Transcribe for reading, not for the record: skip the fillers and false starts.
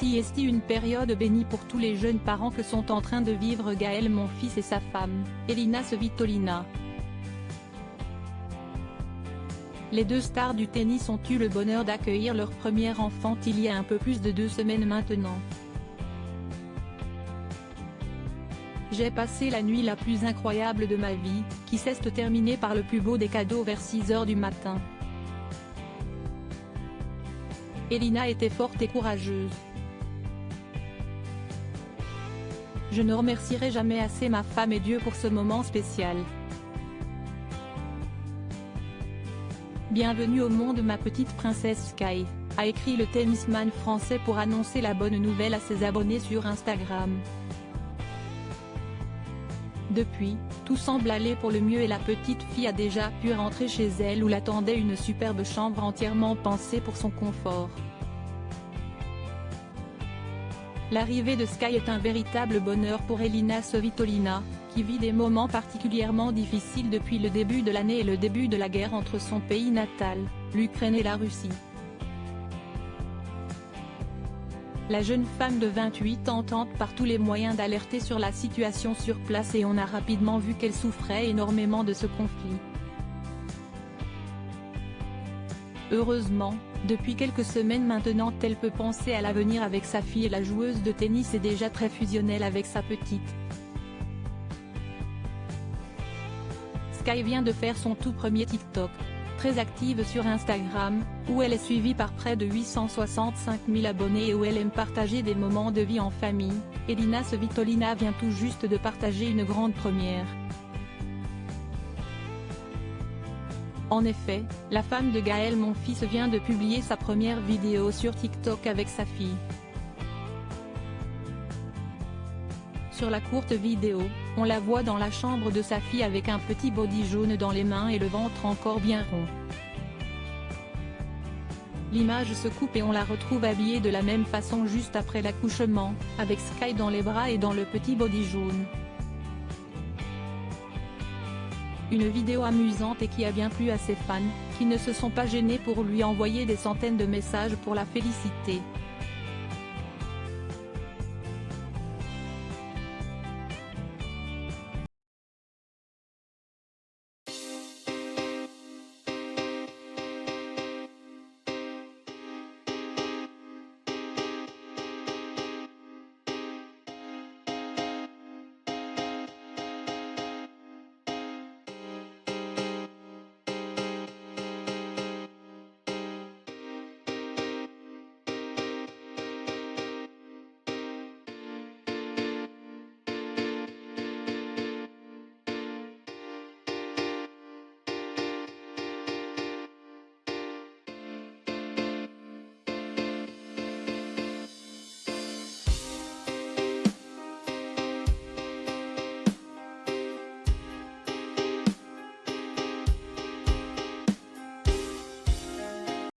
Voici une période bénie pour tous les jeunes parents que sont en train de vivre Gaël Monfils et sa femme, Elina Svitolina. Les deux stars du tennis ont eu le bonheur d'accueillir leur premier enfant il y a un peu plus de 2 semaines maintenant. J'ai passé la nuit la plus incroyable de ma vie, qui s'est terminée par le plus beau des cadeaux vers 6 h du matin. Elina était forte et courageuse. Je ne remercierai jamais assez ma femme et Dieu pour ce moment spécial. Bienvenue au monde ma petite princesse Sky, a écrit le tennisman français pour annoncer la bonne nouvelle à ses abonnés sur Instagram. Depuis, tout semble aller pour le mieux et la petite fille a déjà pu rentrer chez elle où l'attendait une superbe chambre entièrement pensée pour son confort. L'arrivée de Sky est un véritable bonheur pour Elina Svitolina, qui vit des moments particulièrement difficiles depuis le début de l'année et le début de la guerre entre son pays natal, l'Ukraine et la Russie. La jeune femme de 28 ans tente par tous les moyens d'alerter sur la situation sur place et on a rapidement vu qu'elle souffrait énormément de ce conflit. Heureusement, depuis quelques semaines maintenant elle peut penser à l'avenir avec sa fille et la joueuse de tennis est déjà très fusionnelle avec sa petite. Sky vient de faire son tout premier TikTok, très active sur Instagram, où elle est suivie par près de 865 000 abonnés et où elle aime partager des moments de vie en famille. Elina Svitolina vient tout juste de partager une grande première. En effet, la femme de Gaël Monfils vient de publier sa première vidéo sur TikTok avec sa fille. Sur la courte vidéo, on la voit dans la chambre de sa fille avec un petit body jaune dans les mains et le ventre encore bien rond. L'image se coupe et on la retrouve habillée de la même façon juste après l'accouchement, avec Sky dans les bras et dans le petit body jaune. Une vidéo amusante et qui a bien plu à ses fans, qui ne se sont pas gênés pour lui envoyer des centaines de messages pour la féliciter.